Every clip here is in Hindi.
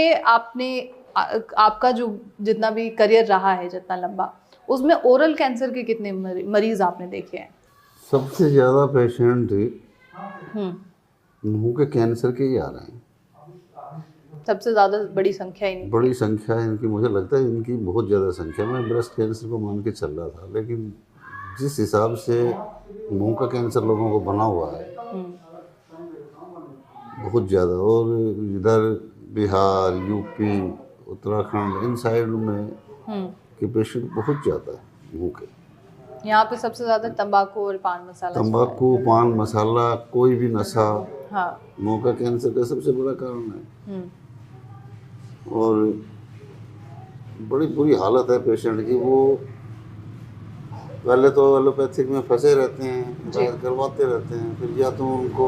आपने आपका जो जितना भी करियर रहा है जितना लंबा, उसमें ओरल कैंसर के कितने मरीज आपने देखे हैं? सबसे ज़्यादा पेशेंट हम्म, मुंह के कैंसर के ही आ रहे हैं। सबसे ज्यादा बड़ी संख्या इन्हीं बड़ी संख्या है इनकी, मुझे लगता है इनकी बहुत ज़्यादा संख्या। मैं ब्रेस्ट कैंसर को मान के चल रहा था, लेकिन जिस हिसाब से मुंह का कैंसर लोगों को बना हुआ है बहुत ज़्यादा। और इधर बिहार, यूपी, उत्तराखंड, इन साइड में के पेशेंट बहुत ज़्यादा है मुंह के। यहाँ पे सबसे ज्यादा तंबाकू और पान मसाला तंबाकू, पान मसाला, कोई भी नशा हाँ। मुंह का कैंसर का सबसे बड़ा कारण है। और बड़ी बुरी हालत है पेशेंट की। वो पहले तो एलोपैथिक में फंसे रहते हैं, इलाज करवाते रहते हैं, फिर या तो उनको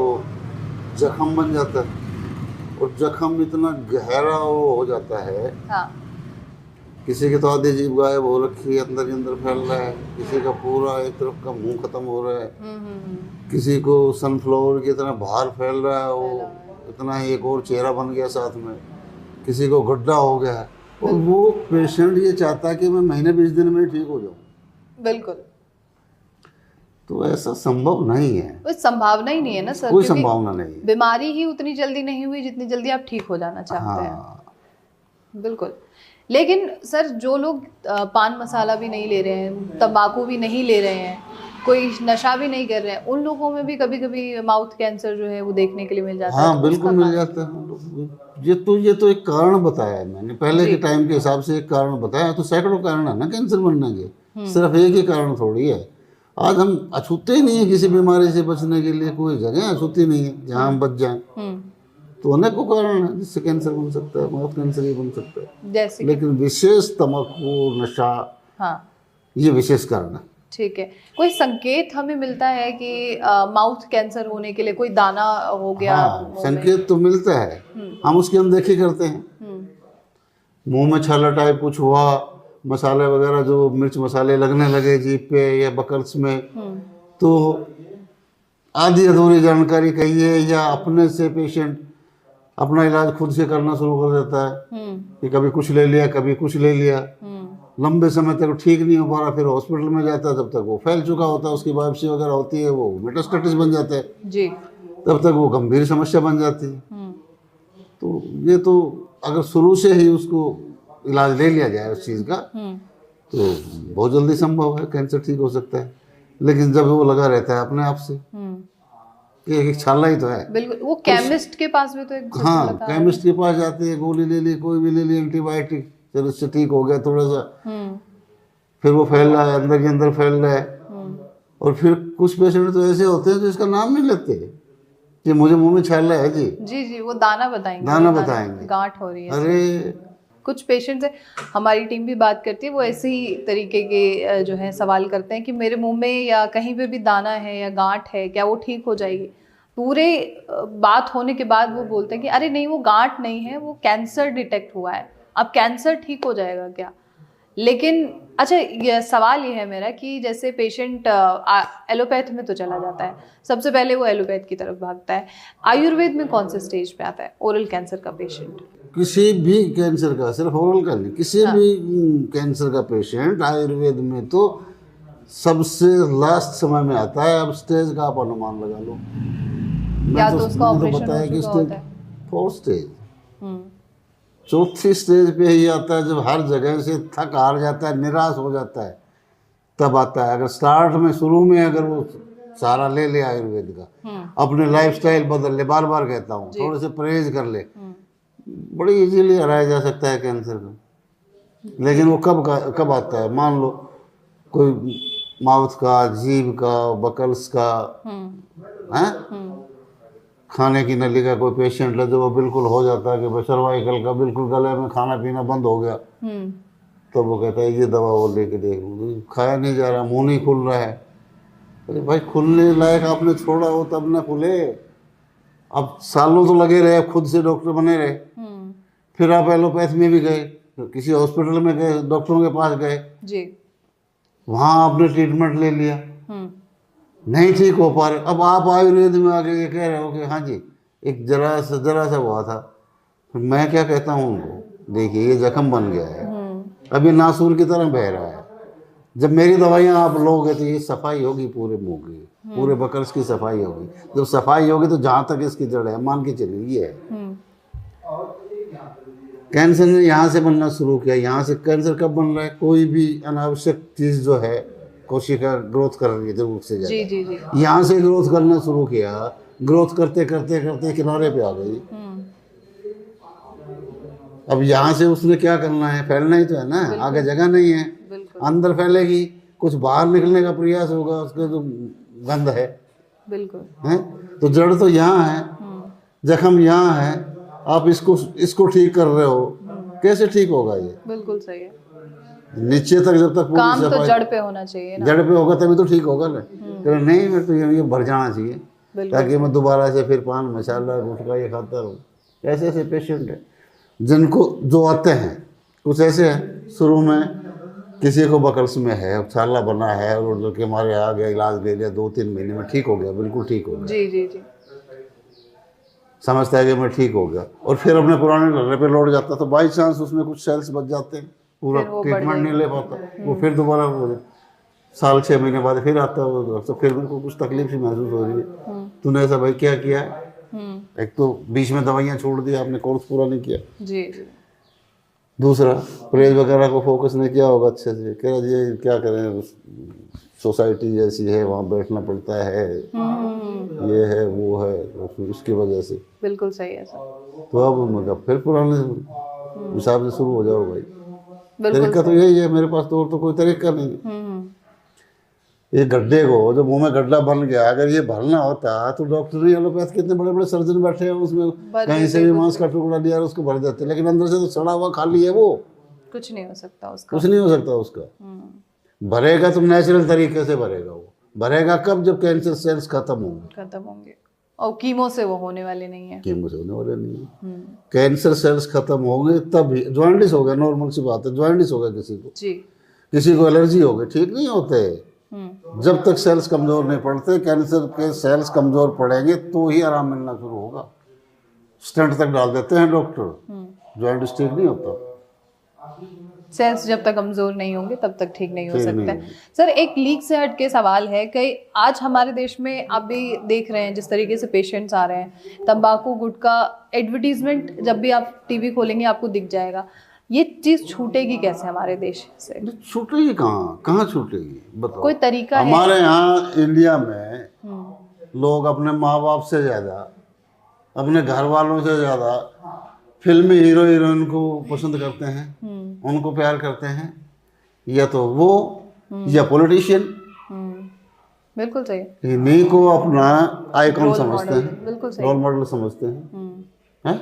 जख्म बन जाता है, और जख्म इतना गहरा वो हो जाता है। हाँ। किसी की तो आधी जीभ गायब हो रखी है, अंदर ही अंदर फैल रहा है, किसी का पूरा एक तरफ का मुंह खत्म हो रहा है, किसी को सनफ्लावर की तरह बाहर फैल रहा है, वो इतना ही एक और चेहरा बन गया साथ में, किसी को गड्ढा हो गया है। और वो पेशेंट ये चाहता है कि मैं महीने 20 दिन में ठीक हो जाऊं। बिल्कुल। तो ऐसा संभव नहीं है, कोई संभावना ही नहीं है ना सर, कोई संभावना नहीं है। बीमारी ही उतनी जल्दी नहीं हुई जितनी जल्दी आप ठीक हो जाना चाहते हैं। बिल्कुल। लेकिन सर जो लोग पान मसाला भी नहीं ले रहे हैं, तंबाकू भी नहीं ले रहे हैं, कोई नशा भी नहीं कर रहे हैं, उन लोगों में भी कभी कभी माउथ कैंसर जो है वो देखने के लिए मिल जाता है। हाँ बिल्कुल मिल जाता है। ये तो एक कारण बताया है मैंने, पहले के टाइम के हिसाब से एक कारण बताया। तो सैकड़ों कारण है ना कैंसर बनने के, सिर्फ एक ही कारण थोड़ी है। आज हम अछूते ही नहीं है किसी बीमारी से बचने के लिए, कोई जगह अछूती नहीं है जहाँ हम बच जाएं। तो अनेकों कारण है जिससे कैंसर बन सकता है, माउथ कैंसर ही बन सकता है। जैसे लेकिन विशेष तंबाकू, नशा, हाँ, ये विशेष कारण है। ठीक है। कोई संकेत हमें मिलता है कि माउथ कैंसर होने के लिए कोई दाना हो गया? हाँ, संकेत तो मिलता है, हम उसकी अनदेखी करते हैं। मुंह में छाला टाइप कुछ हुआ, मसाले वगैरह जो मिर्च मसाले लगने लगे जीभ पे या बकल्स में, तो आधी अधूरी जानकारी कहिए, या अपने से पेशेंट अपना इलाज खुद से करना शुरू कर देता है कि कभी कुछ ले लिया, कभी कुछ ले लिया। लंबे समय तक ठीक नहीं हो पा रहा, फिर हॉस्पिटल में जाता है, तब तक वो फैल चुका होता है, उसकी बायोप्सी वगैरह होती है, वो मेटास्टेटिस बन जाता है जी, तब तक वो गंभीर समस्या बन जाती है। तो ये तो अगर शुरू से ही उसको इलाज ले लिया जाए उस चीज़ का, तो बहुत जल्दी संभव है कैंसर ठीक हो सकता है। लेकिन जब वो लगा रहता है अपने आप से, एक छाला ही तो है। बिल्कुल। वो केमिस्ट के पास भी तो एक हाँ, केमिस्ट के पास जाते हैं, गोली ले ली, कोई भी ले ली, एंटीबायोटिक, चलो इससे ठीक हो गया थोड़ा सा, फिर वो फैल रहा है, अंदर ही अंदर फैल रहा है। और फिर कुछ पेशेंट तो ऐसे होते हैं जो इसका नाम नहीं लेते कि मुझे मुंह में छाला है जी जी, वो दाना बताएंगे, दाना बताएंगे, गांठ हो रही है। अरे कुछ पेशेंट्स है, हमारी टीम भी बात करती है, वो ऐसे ही तरीके के जो है सवाल करते हैं कि मेरे मुंह में या कहीं पे भी दाना है या गांठ है, क्या वो ठीक हो जाएगी? पूरे बात होने के बाद वो बोलते हैं कि अरे नहीं, वो गांठ नहीं है, वो कैंसर डिटेक्ट हुआ है, अब कैंसर ठीक हो जाएगा क्या? लेकिन अच्छा, ये सवाल ये है मेरा कि जैसे पेशेंट एलोपैथ में तो चला जाता है, सबसे पहले वो एलोपैथ की तरफ भागता है, आयुर्वेद में कौन से स्टेज पे आता है ओरल कैंसर का पेशेंट? किसी भी कैंसर का, सिर्फ ओरल का नहीं, किसी भी कैंसर का पेशेंट आयुर्वेद में तो सबसे लास्ट समय में आता है। अब स्टेज का आप अनुमान लगा लो। या तो उसका ऑपरेशन बताया कि हो चुका होता है। 4th स्टेज, 4थी स्टेज पे ही आता है, जब हर जगह से थक हार जाता है, निराश हो जाता है, तब आता है। अगर स्टार्ट में, शुरू में अगर वो सहारा ले ले आयुर्वेद का, अपने लाइफस्टाइल बदल ले, बार बार कहता हूँ, थोड़े से परहेज कर ले, बड़ी इजीली हराया जा सकता है कैंसर को। लेकिन वो कब आता है? मान लो कोई माउथ का, जीभ का, बकल्स का, हैं, खाने की नली का कोई पेशेंट है जो वो बिल्कुल हो जाता है कि सर्वाइकल का बिल्कुल गले में खाना पीना बंद हो गया, तो वो कहता है ये दवा वो लेके देख लो, खाया नहीं जा रहा, मुंह नहीं खुल रहा है। अरे भाई, खुलने लायक आपने छोड़ा हो तब ना खुले। अब सालों तो लगे रहे, खुद से डॉक्टर बने रहे, फिर आप एलोपैथ में भी गए, किसी हॉस्पिटल में गए, डॉक्टरों के पास गए जी, वहाँ आपने ट्रीटमेंट ले लिया, नहीं ठीक हो पा रहे, अब आप आयुर्वेद में आके ये कह रहे हो कि हाँ जी एक जरा सा हुआ था, मैं क्या कहता हूँ उनको, देखिए ये जख्म बन गया है, अभी नासूर की तरह बह रहा है। जब मेरी दवाइयाँ आप लोगे तो ये सफाई होगी पूरे मुंह की, पूरे बकर्स की सफाई होगी। जब सफाई होगी तो जहाँ तक इसकी जड़ है मान के चलिए ये है। कैंसर ने यहाँ से बनना शुरू किया। यहाँ से कैंसर कब बन रहा है? कोई भी अनावश्यक चीज़ जो है कोशिका ग्रोथ कर रही है जरूरत से जी जी जी। ज़्यादा, यहाँ से ग्रोथ करना शुरू किया। ग्रोथ करते करते करते किनारे पे आ गई। अब यहाँ से उसने क्या करना है? फैलना ही तो है ना, आगे जगह नहीं है। बिल्कुल अंदर फैलेगी, कुछ बाहर निकलने का प्रयास होगा, उसका जो गंध है बिल्कुल। हैं, तो जड़ तो यहाँ है, जख्म यहाँ है। आप इसको ठीक कर रहे हो, कैसे ठीक होगा ये? बिल्कुल सही है। नीचे तक जब तक पूरी काम तो सफाई जड़ पे होना चाहिए ना। जड़ पे होगा तभी तो ठीक होगा ना। तो नहीं, मैं तो ये भर जाना चाहिए बिल्कुल। ताकि मैं दोबारा से फिर पान मसाला गुटखा ये खाता रहूँ। ऐसे ऐसे पेशेंट हैं जिनको जो आते हैं, कुछ ऐसे हैं शुरू में किसी को बकल्स में है, छाला बना है और लड़के मारे आ गया, इलाज ले लिया, 2-3 महीने में ठीक हो गया, बिल्कुल ठीक हो गया, जी जी जी। समझता है कि मैं ठीक हो गया, और फिर अपने पुराने लर्रे पे लौट जाता। तो बाई चांस उसमें कुछ सेल्स बच जाते हैं, पूरा फिर वो ट्रीटमेंट नहीं ले पाता, वो फिर दोबारा साल 6 महीने बाद फिर आता है वो। तो फिर उनको कुछ तकलीफ सी महसूस हो रही है। तूने ऐसा भाई क्या किया है? एक तो बीच में दवाइयाँ छोड़ दी आपने, कोर्स पूरा नहीं किया। जी जी। दूसरा परहेज वगैरह को फोकस नहीं किया होगा अच्छे से। कह रहा जी क्या करें, सोसाइटी जैसी है, वहाँ बैठना पड़ता है, ये है वो है, उसकी वजह से। बिल्कुल सही है सर। तो अब मतलब फिर पुराने हिसाब से शुरू हो जाओ भाई। बिल्कुल तरीका तो यही है, मेरे पास तो और तो कोई तरीका नहीं है। ये गड्ढे को, जो मुंह में गड्ढा बन गया, अगर ये भरना होता तो डॉक्टर एलोपैथ कितने बड़े बड़े सर्जन बैठे हैं, उसमें कहीं से भी मांस का टुकड़ा लिया और उसको भर देते, लेकिन अंदर से तो सड़ा हुआ खाली है, वो कुछ नहीं हो सकता उसका। कुछ नहीं हो सकता उसका। भरेगा तो नेचुरल तरीके से भरेगा। वो भरेगा कब? जब कैंसर सेल्स खत्म होंगे, और कीमो से वो होने वाले नहीं है। कीमो से होने वाले नहीं है। कैंसर सेल्स खत्म होंगे तभी। ज्वाइंटिस हो गया, नॉर्मल सी बात है, ज्वाइंटिस हो गया किसी को, जी, किसी को एलर्जी हो गई, ठीक नहीं होते जब तक सेल्स कमजोर नहीं पड़ते। कैंसर के सेल्स कमजोर पड़ेंगे तो ही आराम मिलना शुरू होगा। स्टेंट तक डाल देते हैं डॉक्टर, ज्वाइंटिस ठीक नहीं होता। सेल्स जब तक कमजोर नहीं होंगे तब तक ठीक नहीं हो सकता। सर एक लीक से हटके सवाल है कि आज हमारे देश में आप भी देख रहे हैं जिस तरीके से पेशेंट्स आ रहे हैं, तंबाकू गुटखा एडवर्टीजमेंट जब भी आप टीवी खोलेंगे आपको दिख जाएगा। ये चीज छूटेगी कैसे हमारे देश से? छूटेगी कहाँ छूटेगी बताओ? कोई तरीका है? हमारे यहाँ इंडिया में लोग अपने माँ बाप से ज़्यादा, अपने घर वालों से ज़्यादा फिल्मी हीरो हीरोइन को पसंद करते हैं, उनको प्यार करते हैं, या तो वो या पॉलिटिशियन। बिल्कुल सही। इन्हीं को अपना आइकॉन समझते हैं, बिल्कुल सही, रोल मॉडल समझते हैं।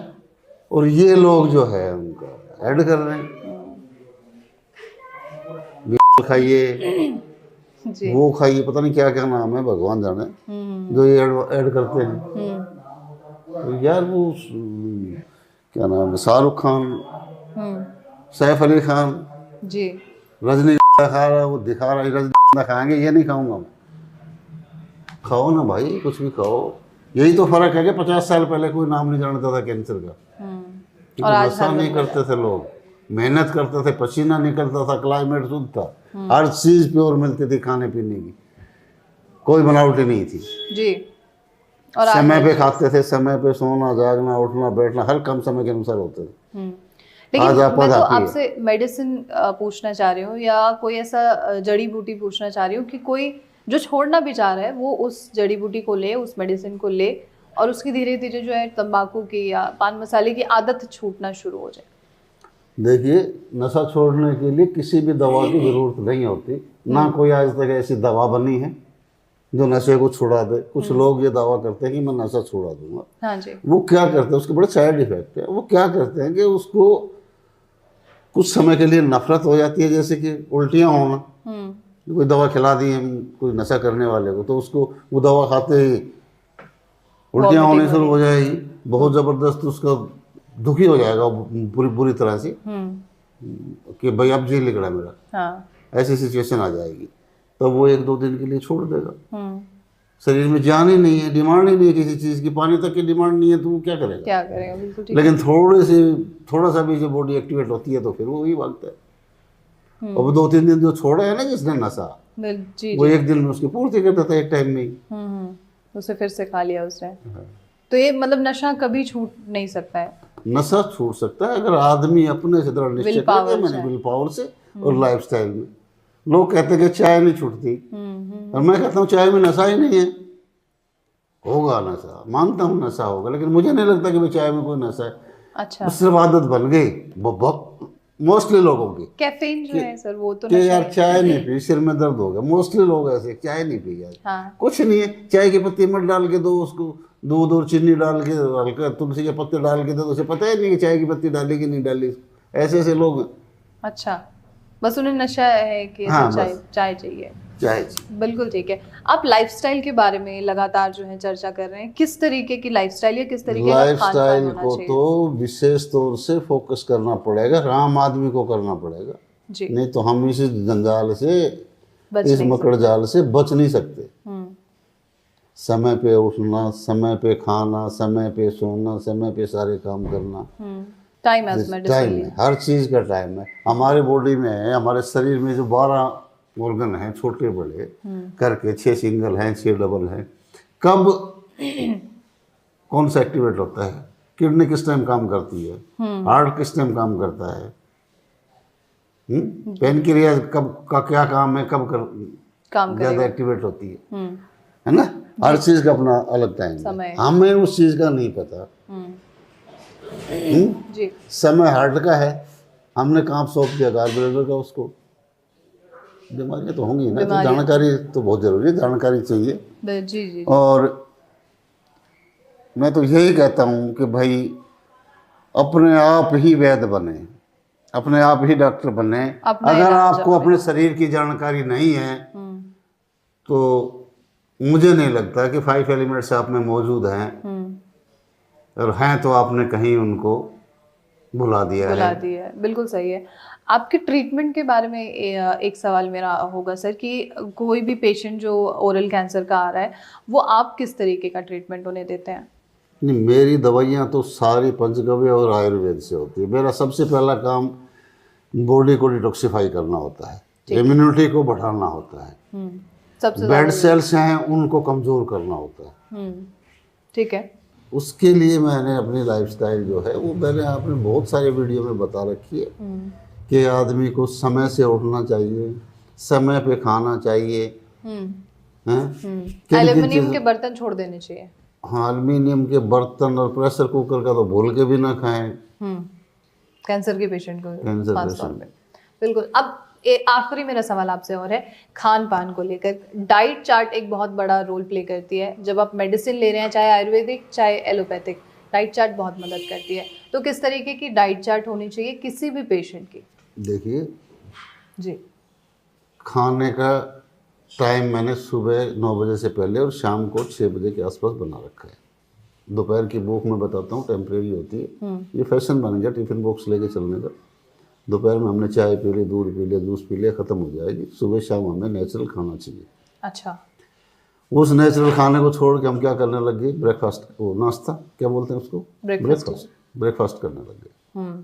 और ये लोग जो है उनका ऐड कर रहे हैं, खाइए वो खाइए, पता नहीं क्या क्या नाम है, भगवान जाने, जो ये ऐड करते हैं। तो यार वो क्या नाम है, शाहरुख खान, सैफ अली खान जी, रजनी खा रहा है, वो दिखा रहा है रजनी खाएंगे, ये नहीं खाऊंगा मैं। खाओ ना भाई, कुछ भी खाओ। यही तो फर्क है कि 50 साल पहले कोई नाम नहीं जानता था कैंसर का, और नशा नहीं करते थे लोग, मेहनत करते थे, पसीना निकलता था, क्लाइमेट शुद्ध था, हर चीज प्योर मिलती थी खाने पीने की, कोई बनावटी नहीं थी जी। और समय पे खाते थे, समय पे सोना जागना उठना बैठना हर काम समय के अनुसार होते थे। लेकिन मैं तो आपसे मेडिसिन पूछना चाह रही हूँ, या कोई ऐसा जड़ी बूटी पूछना चाह रही हूँ कि कोई जो छोड़ना भी चाह रहा है वो उस जड़ी बूटी को ले, उस मेडिसिन को ले, और उसकी धीरे धीरे जो है तंबाकू की या पान मसाले की आदत छूटना शुरू हो जाए। देखिए, नशा छोड़ने के लिए किसी भी दवा की जरूरत नहीं होती, ना कोई आज तक ऐसी दवा बनी है जो नशे को छुड़ा दे। कुछ लोग ये दावा करते हैं कि मैं नशा छुड़ा दूंगा। हाँ जी। वो क्या करते हैं, उसके बड़े साइड इफेक्ट है। वो क्या करते हैं कि उसको कुछ समय के लिए नफरत हो जाती है, जैसे कि उल्टियाँ होना, कोई दवा खिला दी है कोई नशा करने वाले को, तो उसको वो दवा खाते ही उल्टियाँ होनी शुरू हो जाएगी, बहुत ज़बरदस्त, उसका दुखी हो जाएगा बुरी तरह से कि भाई अब जी निकला मेरा। हाँ। ऐसी सिचुएशन आ जाएगी, तब वो 1-2 दिन के लिए छोड़ देगा। शरीर में जान ही नहीं है, डिमांड ही नहीं है किसी चीज़ की, पानी तक की डिमांड नहीं है, तो वो क्या करेगा? क्या करेगा, बिल्कुल ठीक। लेकिन थोड़ा सा भी जो बॉडी एक्टिवेट होती है तो फिर वो वही भागता है। अब 2-3 दिन जो छोड़ा है ना जिसने नशा, जी वो एक दिन में उसकी पूर्ति कर देता है, एक टाइम में ही। उसे फिर से खा लिया उसने। तो ये मतलब नशा कभी छूट नहीं सकता है? नशा छूट सकता है अगर आदमी अपने से दृढ़ निश्चय करे, मैंने विल पावर से और लाइफस्टाइल में। लोग कहते हैं कि चाय नहीं छूटती, और मैं कहता हूँ चाय में नशा ही नहीं है। होगा नशा, मानता हूँ नशा होगा, लेकिन मुझे नहीं लगता कि भाई चाय में कोई नशा है। अच्छा, सिर्फ आदत बन गई मोस्टली लोगों की, कैफीन जो है सर वो तो कि नशा यार है। चाय नहीं पी, सिर में दर्द हो गया। मोस्टली लोग ऐसे, चाय नहीं पी यार, हाँ, कुछ नहीं है, चाय की पत्ती मत डाल के दो उसको, दूध और चीनी डाल के, हल्का तुलसी के पत्ते डाल के दो, तो उसे पता ही नहीं कि चाय की पत्ती डाली कि नहीं डाली। ऐसे ऐसे लोग हैं। अच्छा, बस उन्हें नशा है कि हाँ, चाय बस। चाय चाहिए। चाय बिल्कुल ठीक है। आप लाइफस्टाइल के बारे में लगातार जो है चर्चा कर रहे हैं, किस तरीके की लाइफस्टाइल या किस तरीके का खान पान लाइफस्टाइल होना को चाहिए? तो विशेष तौर से फोकस करना पड़ेगा, आम आदमी को करना पड़ेगा, जी, नहीं तो हम इस जंजाल से, बच इस नहीं मकड़ जाल से बच नहीं सकते। हम्म, समय पे उठना, समय पे खाना, समय पे सोना, समय पे सारे काम करना। Time as time medicine. है, हर चीज़ का टाइम है। हमारे बॉडी में है, हमारे शरीर में जो 12 ऑर्गन हैं छोटे बड़े करके, 6 सिंगल हैं, 6 डबल हैं, कब कौन सा एक्टिवेट होता है, किडनी किस टाइम काम करती है, हार्ट किस टाइम काम करता है, पेनक्रियाज कब का क्या काम है, कब काम ज़्यादा करेगा। एक्टिवेट होती है ना। हर चीज़ का अपना अलग टाइम समय है, है। हमें उस चीज़ का नहीं पता। जी, समय हार्ट का है, हमने काम सौंप दिया कार्बोरेटर का उसको। बीमारियाँ तो होंगी ना, तो बीमारियाँ। जानकारी तो बहुत ज़रूरी है, जानकारी चाहिए। जी जी। और मैं तो यही कहता हूँ कि भाई अपने आप ही वैद्य बने, अपने आप ही डॉक्टर बने। अपना अगर इलाज आपको अपने। अपने शरीर की जानकारी नहीं है तो मुझे नहीं लगता कि 5 एलिमेंट्स आप में मौजूद हैं, और हैं तो आपने कहीं उनको भुला दिया बुला है। दी है, बिल्कुल सही है। आपके ट्रीटमेंट के बारे में एक सवाल मेरा होगा सर कि कोई भी पेशेंट जो ओरल कैंसर का आ रहा है, वो आप किस तरीके का ट्रीटमेंट उन्हें देते हैं? नहीं, मेरी दवाइयाँ तो सारी पंचगव्य और आयुर्वेद से होती है। मेरा सबसे पहला काम बॉडी को डिटॉक्सिफाई करना होता है, इम्यूनिटी को बढ़ाना होता है, सबसे बेड ज़्यादा सेल्स हैं उनको कमज़ोर करना होता है। ठीक है। उसके लिए मैंने अपनी लाइफस्टाइल जो है वो मैंने आपने बहुत सारे वीडियो में बता रखी है कि आदमी को समय से उठना चाहिए, समय पे खाना चाहिए, हैं एल्युमिनियम के बर्तन छोड़ देने चाहिए। हाँ, एल्युमिनियम के बर्तन और प्रेशर कुकर का तो भूल के भी ना खाएं, कैंसर के पेशेंट को कैंसर खास तौर पेशेंट। पे। बिल्कुल। अब आखिरी मेरा सवाल आपसे और है, खान पान को लेकर डाइट चार्ट एक बहुत बड़ा रोल प्ले करती है। जब आप मेडिसिन ले रहे हैं, चाहे आयुर्वेदिक चाहे एलोपैथिक, डाइट चार्ट बहुत मदद करती है। तो किस तरीके की डाइट चार्ट होनी चाहिए किसी भी पेशेंट की? देखिए, जी, खाने का टाइम मैंने सुबह 9 बजे से पहले और शाम को 6 बजे के आसपास बना रखा है। दोपहर की भूख मैं बताता हूँ, टेम्परेरी होती है, ये फैशन बन गया टिफिन बॉक्स लेके चलने का। दोपहर में हमने चाय पी ली, दूध पी लिया, जूस पी लिया, ख़त्म हो जाएगी। सुबह शाम हमें नेचुरल खाना चाहिए। अच्छा। उस नेचुरल खाने को छोड़ के हम क्या करने लग गए, ब्रेकफास्ट, वो नाश्ता क्या बोलते हैं उसको, ब्रेकफास्ट करने लग गए।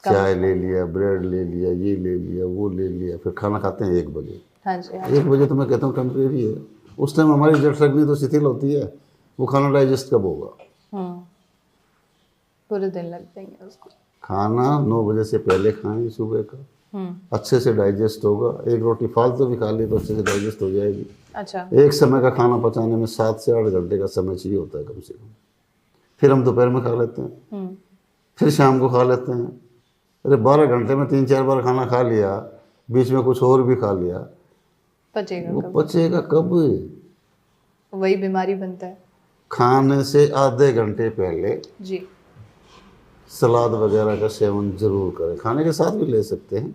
चाय ले लिया, ब्रेड ले लिया, ये ले लिया, वो ले लिया, फिर खाना खाते हैं 1 बजे। हाँ जी, हाँ 1 बजे तो मैं कहता हूँ टेम्परेरी है, उस टाइम हमारी जठ अग्नि तो शिथिल होती है, वो खाना डाइजेस्ट कब होगा? पूरे दिन लग जाएंगे उसको। खाना 9 बजे से पहले खाएं सुबह का, अच्छे से डाइजेस्ट होगा। 1 रोटी फालतू भी खा ली तो अच्छे से डाइजेस्ट हो जाएगी। अच्छा। एक समय का खाना पचाने में 7 से 8 घंटे का समय चाहिए होता है कम से कम। फिर हम दोपहर में खा लेते हैं, फिर शाम को खा लेते हैं। अरे 12 घंटे में 3-4 बार खाना खा लिया, बीच में कुछ और भी खा लिया, पचेगा वो कब? पचेगा कब? वही बीमारी बनता है। खाने से आधे घंटे पहले जी। सलाद वगैरह का सेवन जरूर करें, खाने के साथ भी ले सकते हैं।